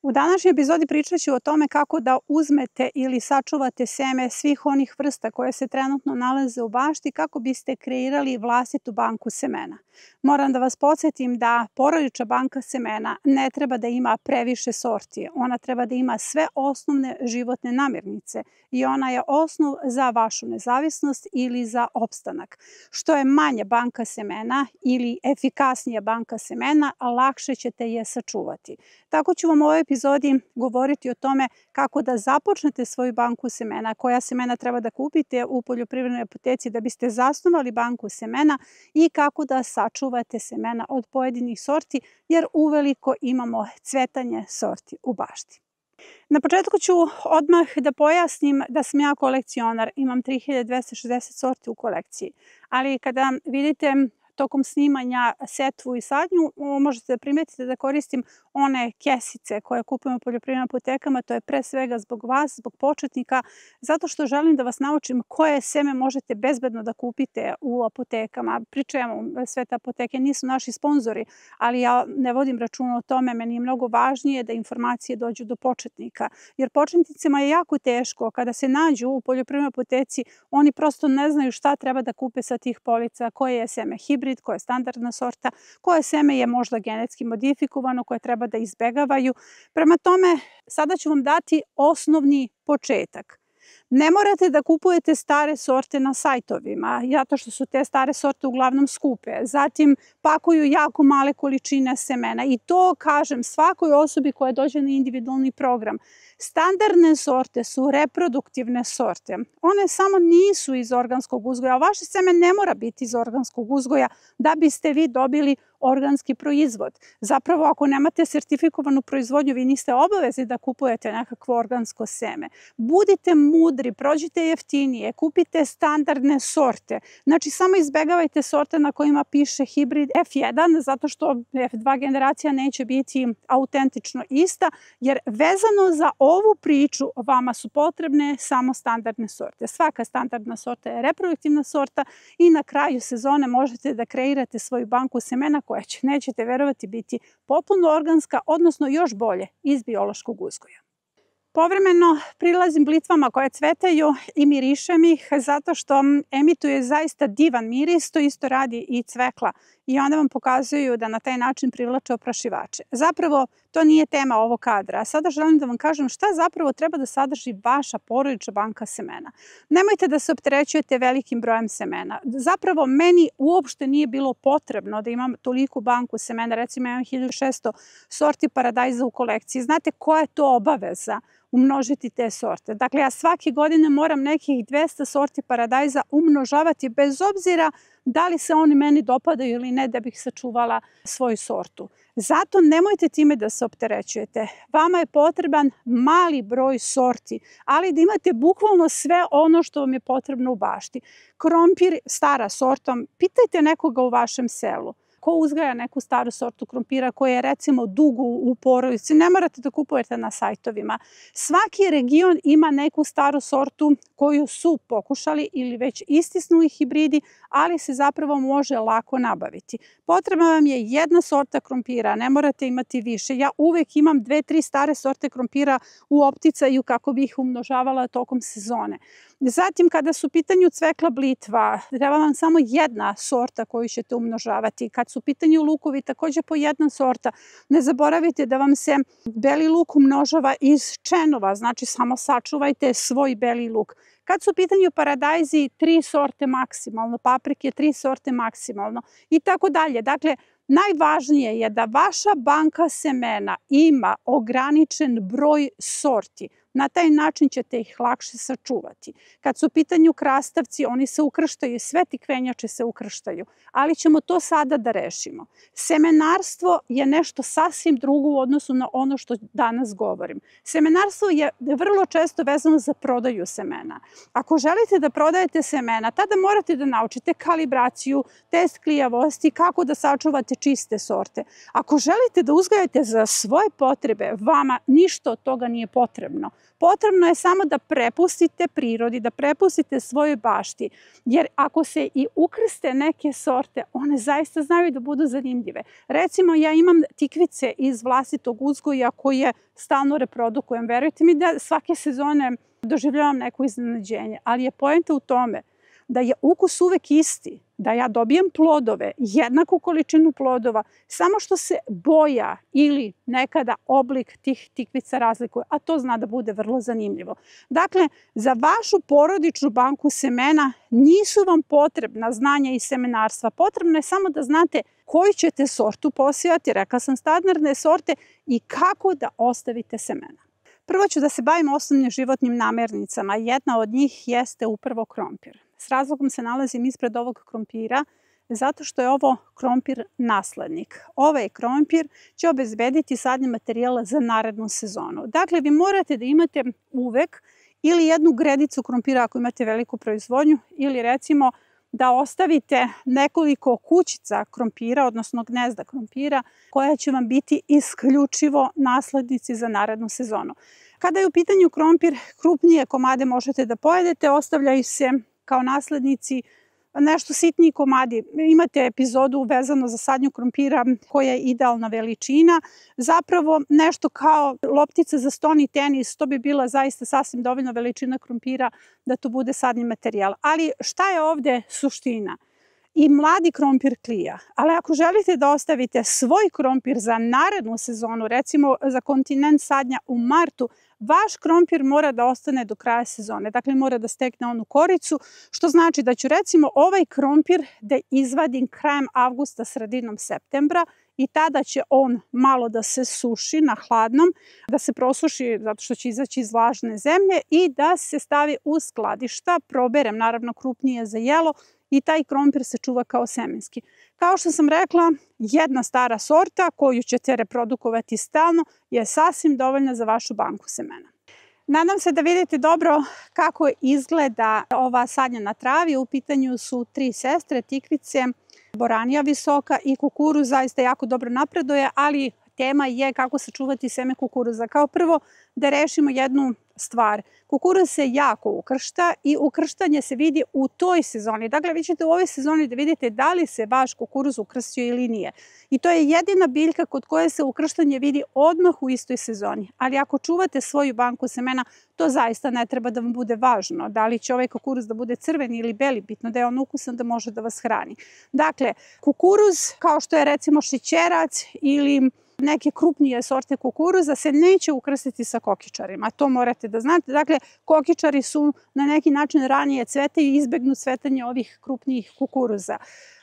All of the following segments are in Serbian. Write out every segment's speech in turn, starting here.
U današnjoj epizodi pričat ću o tome kako da uzmete ili sačuvate seme svih onih vrsta koje se trenutno nalaze u bašti kako biste kreirali vlastitu banku semena. Moram da vas podsjetim da porodična banka semena ne treba da ima previše sorti. Ona treba da ima sve osnovne životne namirnice i ona je osnov za vašu nezavisnost ili za opstanak. Što je manja banka semena ili efikasnija banka semena, lakše ćete je sačuvati. Tako ću vam u ovoj epizodi govoriti o tome kako da započnete svoju banku semena, koja semena treba da kupite u poljoprivrednoj apoteci da biste zasnovali banku semena i kako da sačuvate semena od pojedinih sorti, jer uveliko imamo cvetanje sorti u bašti. Na početku ću odmah da pojasnim da sam ja kolekcionar, imam 3260 sorti u kolekciji, ali kada vidite tokom snimanja setvu i sadnju, možete da primetite da koristim one kesice koje kupujemo u poljoprivrednim apotekama. To je pre svega zbog vas, zbog početnika, zato što želim da vas naučim koje seme možete bezbedno da kupite u apotekama. Pri čemu sve te apoteke nisu naši sponzori, ali ja ne vodim računa o tome. Meni je mnogo važnije da informacije dođu do početnika, jer početnicima je jako teško kada se nađu u poljoprivrednoj apoteci, oni prosto ne znaju šta treba da kupe sa tih polica, koje je seme hibrid, koja je standardna sorta, koje seme je možda genetski modifikovano, koje treba da izbegavaju. Prema tome, sada ću vam dati osnovni početak. Ne morate da kupujete stare sorte na sajtovima, zato što su te stare sorte uglavnom skupe. Zatim pakuju jako male količine semena i to kažem svakoj osobi koja dođe na individualni program. Standardne sorte su reproduktivne sorte. One samo nisu iz organskog uzgoja, a vaše seme ne mora biti iz organskog uzgoja da biste vi dobili organski proizvod. Zapravo, ako nemate sertifikovanu proizvodnju, vi niste obavezni da kupujete nekakvo organsko seme. Budite mudri, prođite jeftinije, kupite standardne sorte. Znači, samo izbegavajte sorte na kojima piše hibrid F1, zato što F2 generacija neće biti autentično ista, jer vezano za ovu priču vama su potrebne samo standardne sorte. Svaka standardna sorta je reproduktivna sorta i na kraju sezone možete da kreirate svoju banku semena koja će, nećete verovati, biti potpuno organska, odnosno još bolje iz biološkog uzgoja. Povremeno prilazim blitvama koje cvetaju i mirišem ih zato što emituje zaista divan miris, to isto radi i cvekla i onda vam pokazuju da na taj način privlače oprašivače. Zapravo, to nije tema ovog kadra, a sada želim da vam kažem šta zapravo treba da sadrži vaša porodična banka semena. Nemojte da se opterećujete velikim brojem semena. Zapravo, meni uopšte nije bilo potrebno da imam toliku banku semena, recimo imam 1600 sorti paradajza u kolekciji. Znate koja je to obaveza? Umnožiti te sorte. Dakle, ja svake godine moram nekih 200 sorti paradajza umnožavati bez obzira da li se oni meni dopadaju ili ne da bih sačuvala svoju sortu. Zato nemojte time da se opterećujete. Vama je potreban mali broj sorti, ali da imate bukvalno sve ono što vam je potrebno u bašti. Krompir, stara sorta, pitajte nekoga u vašem selu. Ko uzgaja neku staru sortu krompira koja je recimo dugo u porodici, ne morate da kupujete na sajtovima. Svaki region ima neku staru sortu koju su pokušali ili već istisnuli hibridi, ali se zapravo može lako nabaviti. Potrebna vam je jedna sorta krompira, ne morate imati više. Ja uvek imam 2-3 stare sorte krompira u opticaju kako bih ih umnožavala tokom sezone. Zatim, kada su u pitanju cvekla blitva, treba vam samo jedna sorta koju ćete umnožavati. Kad su u pitanju lukovi, takođe po jedna sorta. Ne zaboravite da vam se beli luk umnožava iz čenova, znači samo sačuvajte svoj beli luk. Kad su u pitanju paradajzi, 3 sorte maksimalno, paprike 3 sorte maksimalno i tako dalje. Dakle, najvažnije je da vaša banka semena ima ograničen broj sorti. Na taj način ćete ih lakše sačuvati. Kad su u pitanju krastavci, oni se ukrštaju, sve tikvenjače se ukrštaju, ali ćemo to sada da rešimo. Semenarstvo je nešto sasvim drugo u odnosu na ono što danas govorim. Semenarstvo je vrlo često vezano za prodaju semena. Ako želite da prodajete semena, tada morate da naučite kalibraciju, test klijavosti, kako da sačuvate uzgajate čiste sorte. Ako želite da uzgajate za svoje potrebe, vama ništa od toga nije potrebno. Potrebno je samo da prepustite prirodi, da prepustite svojoj bašti, jer ako se i ukrste neke sorte, one zaista znaju da budu zanimljive. Recimo, ja imam tikvice iz vlastitog uzgoja koje stalno reprodukujem. Verujte mi da svake sezone doživljavam neko iznenađenje, ali je poenta u tome da je ukus uvek isti, da ja dobijem plodove, jednaku količinu plodova, samo što se boja ili nekada oblik tih tikvica razlikuje, a to zna da bude vrlo zanimljivo. Dakle, za vašu porodičnu banku semena nisu vam potrebna znanja iz semenarstva. Potrebno je samo da znate koju ćete sortu posijati, rekla sam standardne sorte, i kako da ostavite semena. Prvo ću da se bavim osnovnim životnim namirnicama. Jedna od njih jeste upravo krompir. S razlogom se nalazim ispred ovog krompira zato što je ovo krompir naslednik. Ovaj krompir će obezbediti sadni materijal za narednu sezonu. Dakle, vi morate da imate uvek ili jednu gredicu krompira ako imate veliku proizvodnju, ili recimo da ostavite nekoliko kućica krompira, odnosno gnezda krompira, koja će vam biti isključivo naslednici za narednu sezonu. Kada je u pitanju krompir, krupnije komade možete da pojedete, ostavljaju se kao naslednici nešto sitniji komadi. Imate epizodu vezano za sadnju krompira koja je idealna veličina. Zapravo nešto kao loptica za stoni tenis, to bi bila zaista sasvim dovoljna veličina krompira da to bude sadni materijal. Ali šta je ovde suština? I mladi krompir klija, ali ako želite da ostavite svoj krompir za narednu sezonu, recimo za kontinent sadnja u martu, vaš krompir mora da ostane do kraja sezone. Dakle, mora da stekne onu koricu, što znači da ću recimo ovaj krompir da izvadim krajem avgusta, sredinom septembra, i tada će on malo da se suši na hladnom, da se prosuši zato što će izaći iz vlažne zemlje i da se stavi u skladišta, proberem naravno krupnije za jelo, i taj krompir se čuva kao semenski. Kao što sam rekla, jedna stara sorta koju ćete reprodukovati stalno je sasvim dovoljna za vašu banku semena. Nadam se da vidite dobro kako izgleda ova sadnja na travi. U pitanju su 3 sestre, tikvice, boranija visoka i kukuruz zaista jako dobro napreduje, ali tema je kako sačuvati seme kukuruza. Kao prvo da rešimo jednu stvar. Kukuruz se jako ukršta i ukrštanje se vidi u toj sezoni. Dakle, vi ćete u ovoj sezoni da vidite da li se vaš kukuruz ukrstio ili nije. I to je jedina biljka kod koje se ukrštanje vidi odmah u istoj sezoni. Ali ako čuvate svoju banku semena, to zaista ne treba da vam bude važno. Da li će ovaj kukuruz da bude crveni ili beli, bitno da je on ukusan da može da vas hrani. Dakle, kukuruz, kao što je recimo šećerac ili neke krupnije sorte kukuruza, se neće ukrstiti sa kokičarima. To morate da znate. Dakle, kokičari su na neki način ranije cvetaju i izbegnu cvetanje ovih krupnijih kukuruza.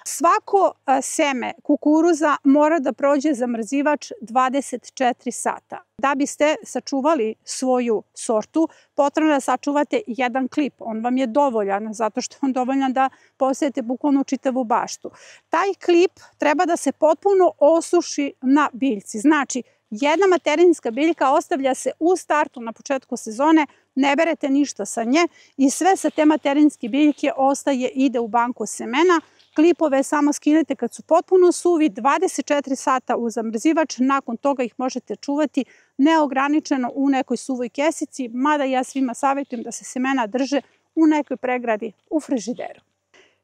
Svako seme kukuruza mora da prođe zamrzivač 24 sata. Da biste sačuvali svoju sortu, potrebno je da sačuvate jedan klip. On vam je dovoljan, zato što je on dovoljan da posejete bukvalno čitavu baštu. Taj klip treba da se potpuno osuši na biljci. Znači, jedna materinska biljka ostavlja se u startu na početku sezone, ne berete ništa sa nje i sve sa te materinske biljke ostaje, ide u banku semena. Klipove samo skinete kad su potpuno suvi, 24 sata u zamrzivač, nakon toga ih možete čuvati neograničeno u nekoj suvoj kesici, mada ja svima savjetujem da se semena drže u nekoj pregradi u frižideru.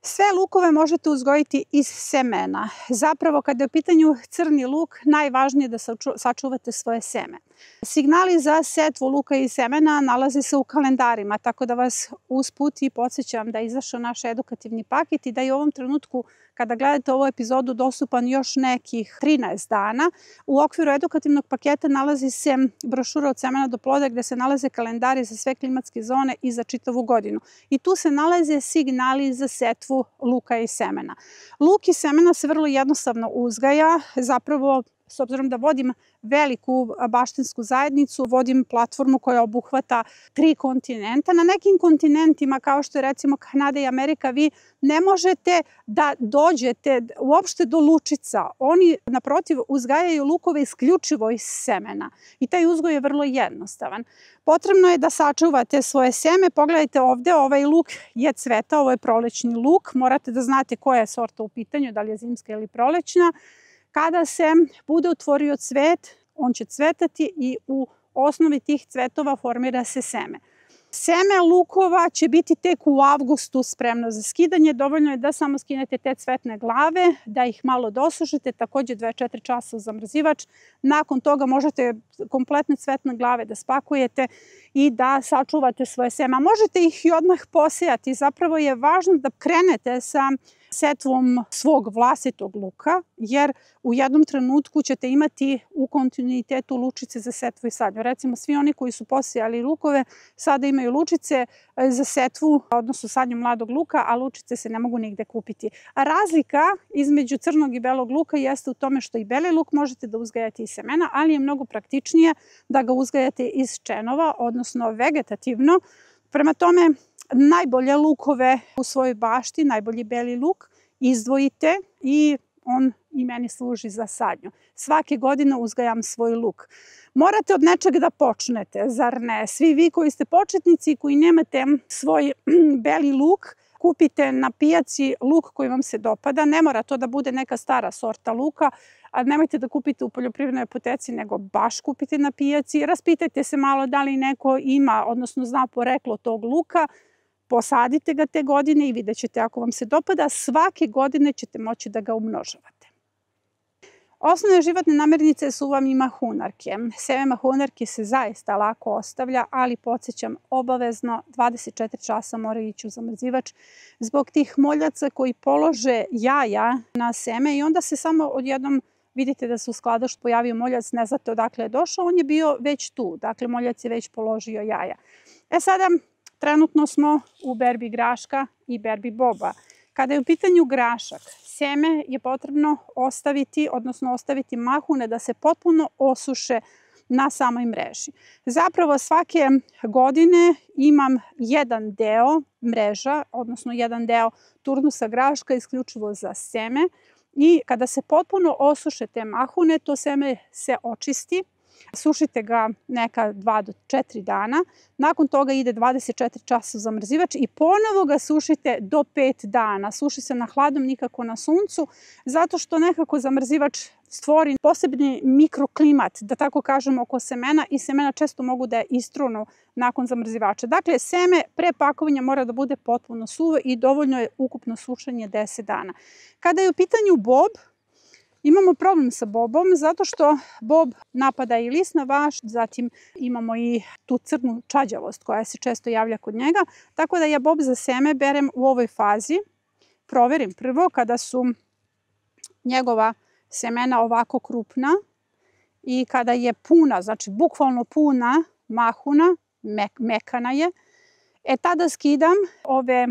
Sve lukove možete uzgojiti iz semena. Zapravo, kada je u pitanju crni luk, najvažnije je da sačuvate svoje seme. Signali za setvu luka i semena nalaze se u kalendarima, tako da vas usput i podsjećam da je izašao naš edukativni paket i da je u ovom trenutku, kada gledate ovu epizodu, dostupan još nekih 13 dana. U okviru edukativnog paketa nalazi se brošura od semena do ploda gde se nalaze kalendari za sve klimatske zone i za čitavu godinu. I tu se nalaze signali za setvu luka i semena. Luk i semena se vrlo jednostavno uzgaja, zapravo s obzirom da vodim veliku baštinsku zajednicu, vodim platformu koja obuhvata 3 kontinenta. Na nekim kontinentima, kao što je recimo Kanada i Amerika, vi ne možete da dođete uopšte do lučica. Oni, naprotiv, uzgajaju lukove isključivo iz semena. I taj uzgoj je vrlo jednostavan. Potrebno je da sačuvate svoje seme. Pogledajte ovde, ovaj luk je cvetao, ovo je prolećni luk. Morate da znate koja je sorta u pitanju, da li je zimska ili prolećna. Kada se bude otvorio cvet, on će cvetati i u osnovi tih cvetova formira se seme. Seme lukova će biti tek u avgustu spremno za skidanje. Dovoljno je da samo skinete te cvetne glave, da ih malo dosušite, takođe 24 časa u zamrzivač. Nakon toga možete kompletne cvetne glave da spakujete i da sačuvate svoje seme. Možete ih i odmah posejati. Zapravo je važno da krenete sa setvom svog vlastitog luka, jer u jednom trenutku ćete imati u kontinuitetu lučice za setvu i sadnju. Recimo, svi oni koji su posejali lukove sada imaju lučice za setvu, odnosno sadnju mladog luka, a lučice se ne mogu nigde kupiti. A razlika između crnog i belog luka jeste u tome što i beli luk možete da uzgajate iz semena, ali je mnogo praktičnije da ga uzgajate iz čenova, odnosno vegetativno. Prema tome, najbolje lukove u svojoj bašti, najbolji beli luk, izdvojite i on i meni služi za sadnju. Svake godine uzgajam svoj luk. Morate od nečega da počnete, zar ne? Svi vi koji ste početnici i koji nemate svoj beli luk, kupite na pijaci luk koji vam se dopada. Ne mora to da bude neka stara sorta luka, a nemojte da kupite u poljoprivrednoj apoteci, nego baš kupite na pijaci. Raspitajte se malo da li neko ima, odnosno zna poreklo tog luka. Posadite ga te godine i vidjet ćete ako vam se dopada, svake godine ćete moći da ga umnožavate. Osnovne životne namirnice su vam i mahunarke. Seme mahunarke se zaista lako ostavlja, ali podsjećam, obavezno 24 časa mora ići u zamrzivač zbog tih moljaca koji polože jaja na seme i onda se samo odjednom vidite da se u skladištu pojavio moljac, ne znate odakle je došao, on je bio već tu, dakle moljac je već položio jaja. Sada trenutno smo u berbi graška i berbi boba. Kada je u pitanju grašak, seme je potrebno ostaviti, odnosno ostaviti mahune da se potpuno osuše na samoj mreži. Zapravo svake godine imam jedan deo mreža, odnosno jedan deo turnusa graška isključivo za seme i kada se potpuno osuše te mahune, to seme se očisti. Sušite ga neka 2 do 4 dana, nakon toga ide 24 časa u zamrzivač i ponovo ga sušite do 5 dana. Suši se na hladnom, nikako na suncu, zato što nekako zamrzivač stvori posebni mikroklimat, da tako kažem, oko semena i semena često mogu da istrunu nakon zamrzivača. Dakle, seme pre pakovanja mora da bude potpuno suvo i dovoljno je ukupno sušenje 10 dana. Kada je u pitanju bob, imamo problem sa bobom zato što bob napada i lisna vaš, zatim imamo i tu crnu čađavost koja se često javlja kod njega, tako da ja bob za seme berem u ovoj fazi. Proverim prvo kada su njegova semena ovako krupna i kada je puna, znači bukvalno puna mahuna, mekana je, tada skidam ove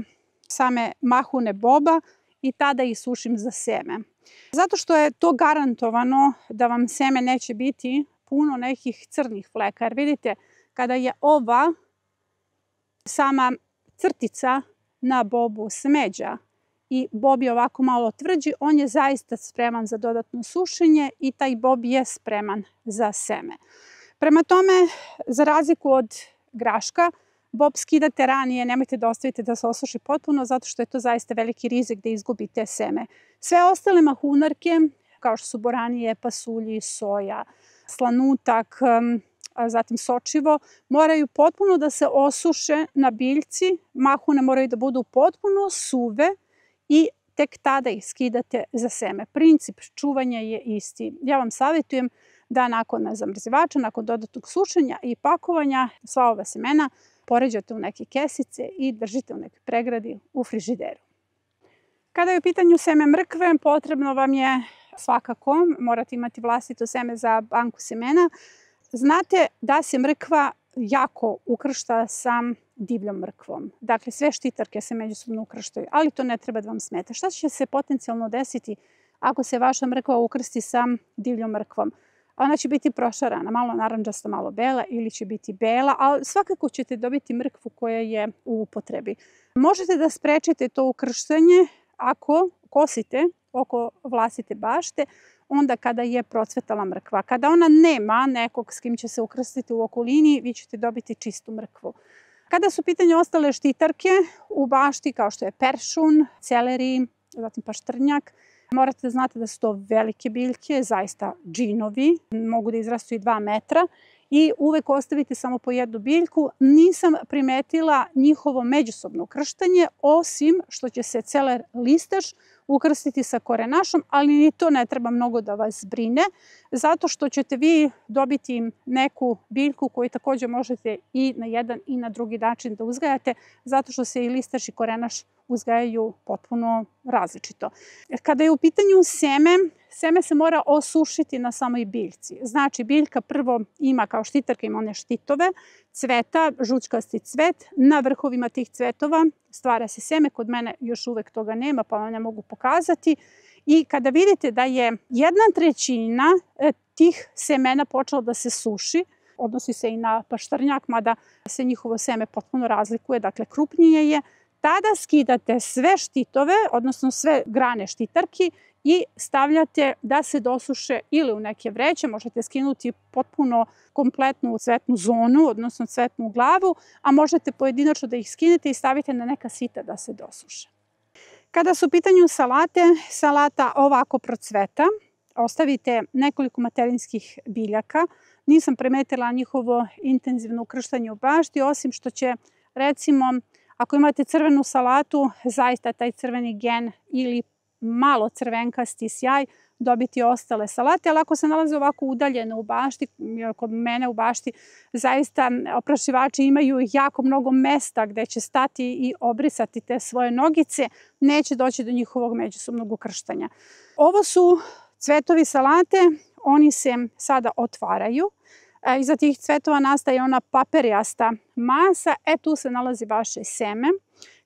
same mahune boba i tada ih sušim za seme. Zato što je to garantovano da vam seme neće biti puno nekih crnih fleka. Jer vidite, kada je ova sama crtica na bobu smeđa i bob je ovako malo tvrđi, on je zaista spreman za dodatno sušenje i taj bob je spreman za seme. Prema tome, za razliku od graška, bob skidate ranije, nemojte da ostavite da se osuši potpuno, zato što je to zaista veliki rizik da izgubite seme. Sve ostale mahunarke, kao što su boranije, pasulji, soja, slanutak, zatim sočivo, moraju potpuno da se osuše na biljci, mahune moraju da budu potpuno suve i tek tada ih skidate za seme. Princip čuvanja je isti. Ja vam savjetujem da nakon zamrzivača, nakon dodatnog sušenja i pakovanja, sva ova semena poređate u neke kesice i držite u neke pregradi u frižideru. Kada je u pitanju seme mrkve, potrebno vam je svakako, morate imati vlastito seme za banku semena. Znate da se mrkva jako ukršta sa divljom mrkvom. Dakle, sve štitarke se međusobno ukrštaju, ali to ne treba da vam smeta. Šta će se potencijalno desiti ako se vaša mrkva ukrsti sa divljom mrkvom? Ona će biti prošarana, malo narandžasta, malo bela ili će biti bela, ali svakako ćete dobiti mrkvu koja je u upotrebi. Možete da sprečite to ukrštanje ako kosite oko vlastite bašte, onda kada je procvetala mrkva. Kada ona nema nekog s kim će se ukrstiti u okolini, vi ćete dobiti čistu mrkvu. Kada su u pitanju ostale štitarke u bašti, kao što je peršun, celeri, zatim paštrnjak, Morate da znate da su to velike biljke, zaista džinovi, mogu da izrastu i 2 metra i uvek ostavite samo po jednu biljku. Nisam primetila njihovo međusobno ukrštanje, osim što će se celer listač ukrstiti sa korenašom, ali ni to ne treba mnogo da vas brine, zato što ćete vi dobiti neku biljku koju takođe možete i na jedan i na drugi način da uzgajate, zato što se i listač i korenaš uzgajaju potpuno različito. Kada je u pitanju seme se mora osušiti na samoj biljci. Znači, biljka prvo ima kao štitarka, ima one štitove, cveta, žućkasti cvet, na vrhovima tih cvetova stvara se seme, kod mene još uvek toga nema, pa vam ne mogu pokazati. I kada vidite da je 1/3 tih semena počela da se suši, odnosi se i na paštrnjak, mada se njihovo seme potpuno razlikuje, dakle krupnije je, tada skidate sve štitove, odnosno sve grane štitarki i stavljate da se dosuše ili u neke vreće, možete skinuti potpuno kompletnu cvetnu zonu, odnosno cvetnu glavu, a možete pojedinačno da ih skinete i stavite na neka sita da se dosuše. Kada su u pitanju salate, salata ovako procveta, ostavite nekoliko materinskih biljaka. Nisam primetila njihovo intenzivno ukrštanje u bašti, osim što će, recimo, ako imate crvenu salatu, zaista taj crveni gen ili malo crvenkasti sjaj dobiti ostale salate, ali ako se nalaze ovako udaljene u bašti, kod mene u bašti, zaista oprašivači imaju jako mnogo mesta gde će stati i obrisati te svoje nogice, neće doći do njihovog međusobnog ukrštanja. Ovo su cvetovi salate, oni se sada otvaraju. Iza tih cvetova nastaje ona paperijasta masa, tu se nalazi vaše seme.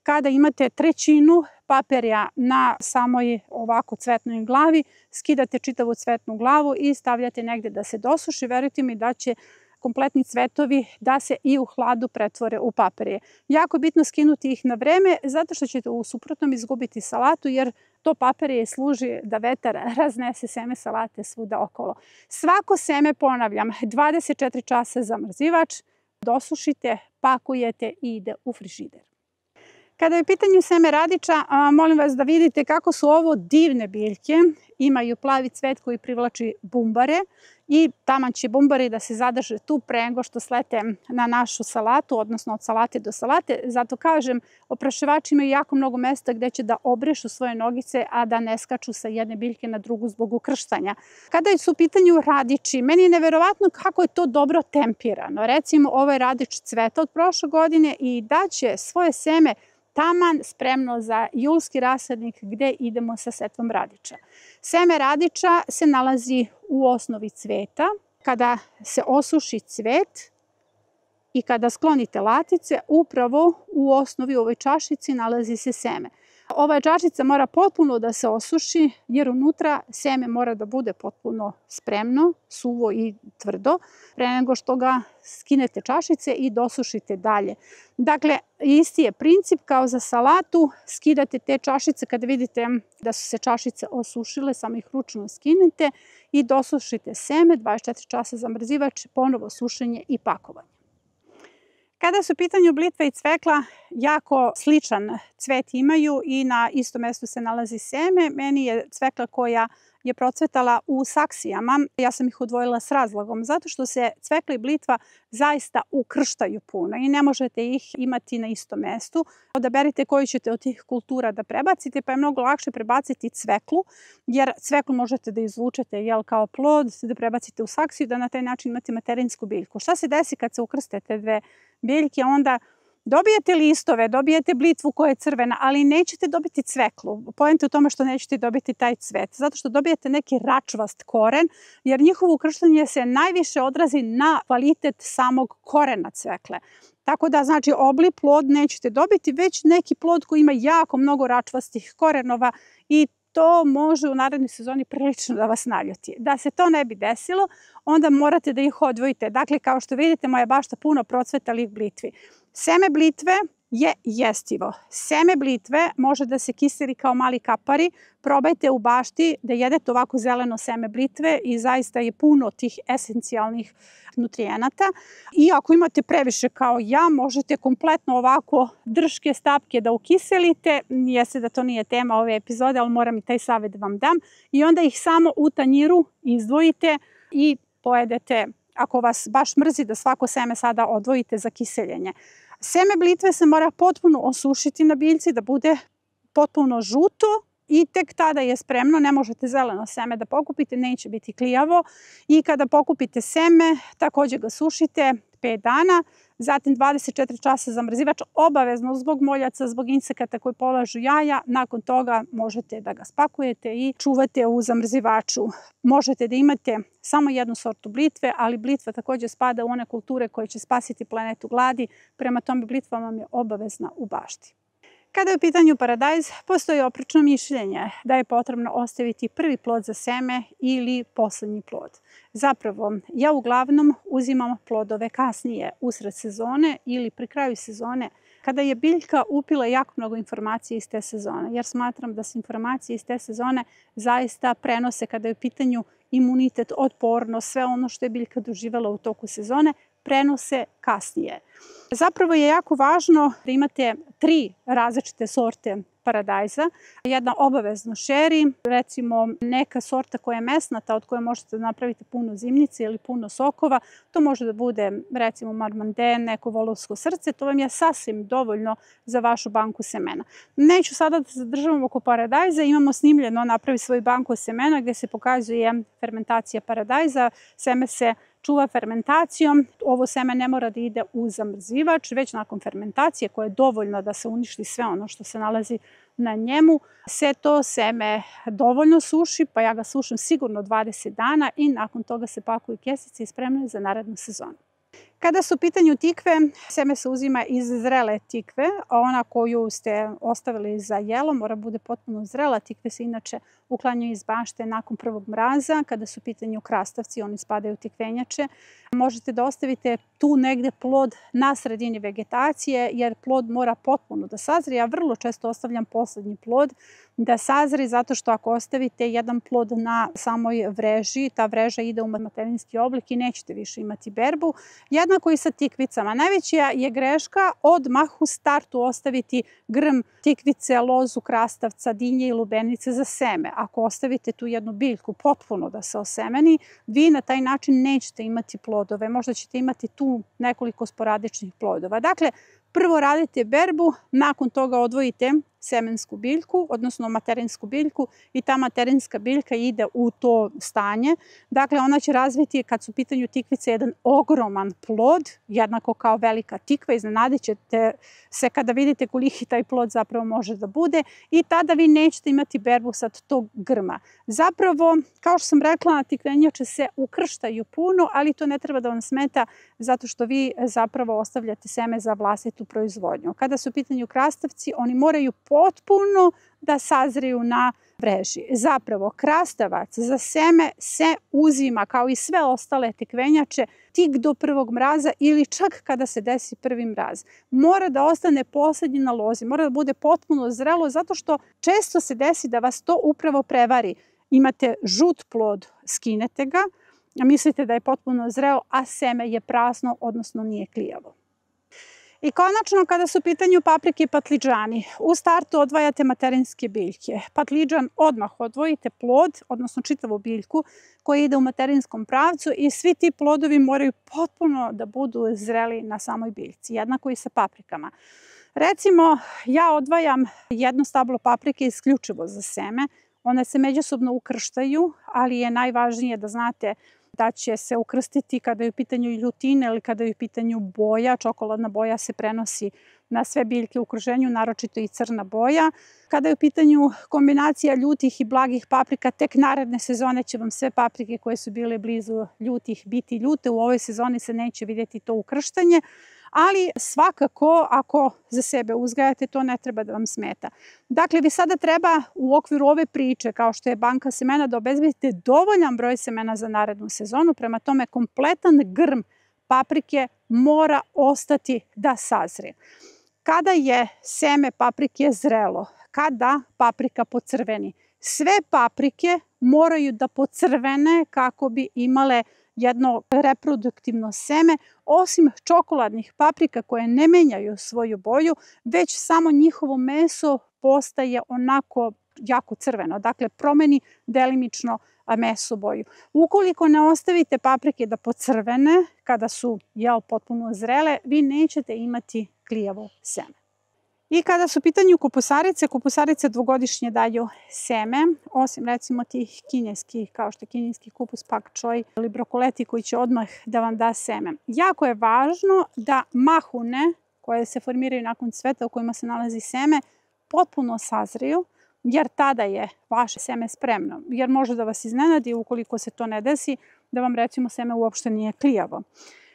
Kada imate 1/3 paperija na samoj ovako cvetnoj glavi, skidate čitavu cvetnu glavu i stavljate negde da se dosuši. Verujte mi da će kompletni cvetovi da se i u hladu pretvore u paperije. Jako je bitno skinuti ih na vreme, zato što ćete u suprotnom izgubiti salatu, jer to paperije služi da vetar raznese seme salate svuda okolo. Svako seme, ponavljam, 24 časa zamrzivač, dosušite, pakujete i ide u frižider. Kada je u pitanju seme radiča, molim vas da vidite kako su ovo divne biljke. Imaju plavi cvet koji privlači bumbare i taman će bumbari da se zadrže tu pre nego što slete na našu salatu, odnosno od salate do salate. Zato kažem, oprašivači imaju jako mnogo mesta gde će da obrišu svoje nogice, a da ne skaču sa jedne biljke na drugu zbog ukrštanja. Kada su u pitanju radiči, meni je neverovatno kako je to dobro tempirano. Recimo, ovo je radič cveta od prošle godine i daće svoje seme taman spremno za julski rasadnik gde idemo sa setvom radiča. Seme radiča se nalazi u osnovi cveta. Kada se osuši cvet i kada sklonite latice, upravo u osnovi u ovoj čašici nalazi se seme. Ova čašica mora potpuno da se osuši jer unutra seme mora da bude potpuno spremno, suvo i tvrdo, pre nego što ga skinete čašice i dosušite dalje. Dakle, isti je princip kao za salatu, skidate te čašice kada vidite da su se čašice osušile, samo ih ručno skinete i dosušite seme, 24 časa zamrzivač, ponovo sušenje i pakovanje. Kada su u pitanju blitva i cvekla, jako sličan cvet imaju i na istom mestu se nalazi seme. Meni je cvekla koja je procvetala u saksijama. Ja sam ih odvojila s razlogom, zato što se cvekla i blitva zaista ukrštaju puno i ne možete ih imati na istom mestu. Odaberite koju ćete od tih kultura da prebacite, pa je mnogo lakše prebaciti cveklu, jer cveklu možete da izvučete kao plod, da prebacite u saksiju, da na taj način imate materinsku biljku. Šta se desi kad se ukrste te dve biljke? Onda dobijete listove, dobijete blitvu koja je crvena, ali nećete dobiti cveklu. Poenta je u tome što nećete dobiti taj cvet, zato što dobijete neki račvast koren, jer njihovo ukrštanje se najviše odrazi na kvalitet samog korena cvekle. Tako da, znači, obli plod nećete dobiti, već neki plod koji ima jako mnogo račvastih korenova i to može u narednoj sezoni prilično da vas naljuti. Da se to ne bi desilo, onda morate da ih odvojite. Dakle, kao što vidite, moja bašta puno procvetalih blitvi. Seme blitve je jestivo. Seme blitve može da se kiseli kao mali kapari. Probajte u bašti da jedete ovako zeleno seme blitve i zaista je puno tih esencijalnih nutrijenata. I ako imate previše kao ja, možete kompletno ovako drške stapke da ukiselite. Jeste da to nije tema ove epizode, ali moram i taj savjet da vam dam. I onda ih samo u tanjiru izdvojite i pojedete. Ako vas baš mrzi da svako seme sada odvojite za kiseljenje. Seme blitve se mora potpuno osušiti na biljci da bude potpuno žuto i tek tada je spremno. Ne možete zeleno seme da pokupite, neće biti klijavo. I kada pokupite seme, takođe ga sušite 5 dana, zatim 24 časa zamrzivač, obavezno zbog moljaca, zbog insekata koji polažu jaja. Nakon toga možete da ga spakujete i čuvate u zamrzivaču. Možete da imate samo jednu sortu blitve, ali blitva takođe spada u one kulture koje će spasiti planetu gladi. Prema tome, blitva vam je obavezna u bašti. Kada je u pitanju paradajz, postoji oprečno mišljenje da je potrebno ostaviti prvi plod za seme ili poslednji plod. Zapravo, ja uglavnom uzimam plodove kasnije, usred sezone ili pri kraju sezone, kada je biljka upila jako mnogo informacija iz te sezone, jer smatram da se informacije iz te sezone zaista prenose kada je u pitanju imunitet, otpornost, sve ono što je biljka doživala u toku sezone, prenose kasnije. Zapravo je jako važno da imate 3 različite sorte paradajza. Jedna obavezno šeri, recimo neka sorta koja je mesnata, od koje možete da napravite puno zimnice ili puno sokova. To može da bude recimo marmanden, neko volovsko srce. To vam je sasvim dovoljno za vašu banku semena. Neću sada da se zadržavam oko paradajza. Imamo snimljeno Napravi svoju banku semena gde se pokazuje fermentacija paradajza. Seme se čuva fermentacijom. Ovo seme ne mora da ide u zamrzivač, već nakon fermentacije koja je dovoljna da se uništi sve ono što se nalazi na njemu, se to seme dovoljno suši, pa ja ga sušim sigurno 20 dana i nakon toga se pakuju kesice i spremno je za narednu sezonu. Kada su u pitanju tikve, seme se uzima iz zrele tikve, a ona koju ste ostavili za jelo mora bude potpuno zrela. Tikve se inače uklanjaju iz bašte nakon prvog mraza. Kada su u pitanju krastavci, oni spadaju u tikvenjače. Možete da ostavite tu negde plod na sredini vegetacije, jer plod mora potpuno da sazri. Ja vrlo često ostavljam poslednji plod da sazri, zato što ako ostavite jedan plod na samoj vreži, ta vreža ide u materinski oblik i nećete više imati berbu. Jednako i sa tikvicama. Najveća je greška odmah u startu ostaviti grm tikvice, lozu, krastavca, dinje i lubenice za seme. Ako ostavite tu jednu biljku potpuno da se osemeni, vi na taj način nećete imati plodove. Možda ćete imati tu nekoliko sporadičnih plodova. Dakle, prvo radite berbu, nakon toga odvojite semensku biljku, odnosno materinsku biljku i ta materinska biljka ide u to stanje. Dakle, ona će razviti, kad su u pitanju tikvice, jedan ogroman plod, jednako kao velika tikva. Iznenadit ćete se kada vidite koliki taj plod zapravo može da bude i tada vi nećete imati berbu sad tog grma. Zapravo, kao što sam rekla, tikvenjače se ukrštaju puno, ali to ne treba da vam smeta zato što vi zapravo ostavljate seme za vlastitu proizvodnju. Kada su u pitanju krastavci, oni moraju potpuno da sazriju na vreži. Zapravo, krastavac za seme se uzima kao i sve ostale tikvenjače tik do prvog mraza ili čak kada se desi prvi mraz. Mora da ostane poslednji na lozi, mora da bude potpuno zrelo zato što često se desi da vas to upravo prevari. Imate žut plod, skinete ga, mislite da je potpuno zreo, a seme je prazno, odnosno nije klijavo. I konačno, kada su u pitanju paprike i patliđani, u startu odvajate materinske biljke. Patliđan odmah odvojite plod, odnosno čitavu biljku koja ide u materinskom pravcu i svi ti plodovi moraju potpuno da budu zreli na samoj biljci, jednako i sa paprikama. Recimo, ja odvajam jedno stablo paprike isključivo za seme. One se međusobno ukrštaju, ali je najvažnije da znate da će se ukrstiti kada je u pitanju ljutina ili kada je u pitanju boja. Čokoladna boja se prenosi na sve biljke u okruženju, naročito i crna boja. Kada je u pitanju kombinacija ljutih i blagih paprika, tek naredne sezone će vam sve paprike koje su bile blizu ljutih biti ljute. U ovoj sezoni se neće vidjeti to ukrštanje, ali svakako ako za sebe uzgajate, to ne treba da vam smeta. Dakle, vi sada treba u okviru ove priče, kao što je banka semena, da obezbedite dovoljan broj semena za narednu sezonu. Prema tome, kompletan grm paprike mora ostati da sazre. Kada je seme paprike zrelo, kada paprika pocrveni, sve paprike moraju da pocrvene kako bi imale jedno reproduktivno seme, osim čokoladnih paprika koje ne menjaju svoju boju, već samo njihovo meso postaje onako jako crveno, dakle promeni delimično meso boju. Ukoliko ne ostavite paprike da pocrvene kada su potpuno zrele, vi nećete imati klijavo seme. I kada su u pitanju kupusarice, kupusarice dvogodišnje daju seme, osim recimo tih kineskih, kao što je kineski kupus pak choi ili brokoleti koji će odmah da vam da seme. Jako je važno da mahune koje se formiraju nakon cveta u kojima se nalazi seme potpuno sazriju, jer tada je vaše seme spremno. Jer može da vas iznenadi ukoliko se to ne desi, da vam recimo seme uopšte nije klijavo.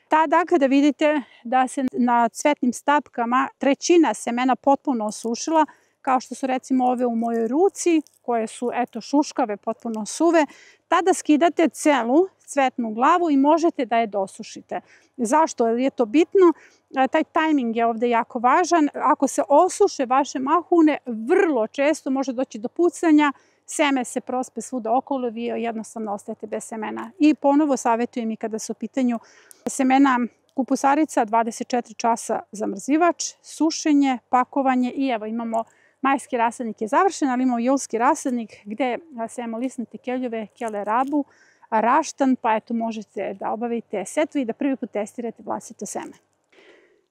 Tada kada vidite da se na cvetnim stapkama trećina semena potpuno osušila, kao što su recimo ove u mojoj ruci, koje su šuškave, potpuno suve, tada skidate celu cvetnu glavu i možete da je dosušite. Zašto je to bitno? Taj tajming je ovde jako važan. Ako se osuše vaše mahune, vrlo često može doći do pucanja, seme se prospe svuda okolo, vi jednostavno ostajete bez semena. I ponovo savjetujem i kada su u pitanju semena kupusarica, 24 časa zamrzivač, sušenje, pakovanje i evo imamo majski rasadnik je završen, ali imamo julski rasadnik gde sejemo lisnate keljove, kelerabu, raštan, pa eto možete da obavite setvu i da prvi put testirate vlastito seme.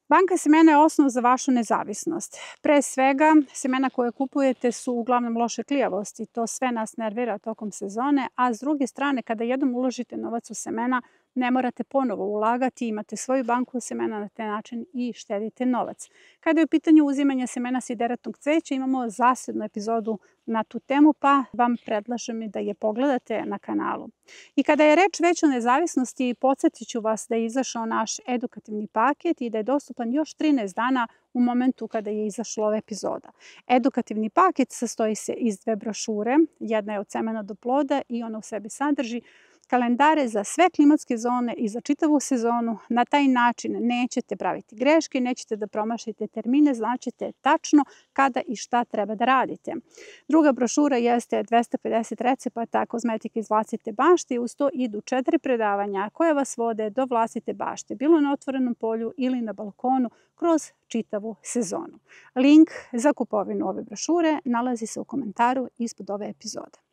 Banka semena je osnov za vašu nezavisnost. Pre svega, semena koje kupujete su uglavnom loše klijavosti. To sve nas nervira tokom sezone, a s druge strane, kada jednom uložite novac u semena, ne morate ponovo ulagati, imate svoju banku semena na taj način i štedite novac. Kada je u pitanju uzimanja semena sideratnog cveća, imamo zasebnu epizodu na tu temu, pa vam predlažem da je pogledate na kanalu. I kada je reč već o nezavisnosti, podsjetit ću vas da je izašao naš edukativni paket i da je dostupan još 13 dana u momentu kada je izašla ova epizoda. Edukativni paket sastoji se iz 2 brošure, jedna je od semena do ploda i ona u sebi sadrži kalendare za sve klimatske zone i za čitavu sezonu. Na taj način nećete praviti greške, nećete da promašite termine, znaćete tačno kada i šta treba da radite. Druga brošura jeste 250 recepata kozmetike iz vlastite bašte i uz to idu 4 predavanja koja vas vode do vlastite bašte, bilo na otvorenom polju ili na balkonu kroz čitavu sezonu. Link za kupovinu ove brošure nalazi se u komentaru ispod ove epizode.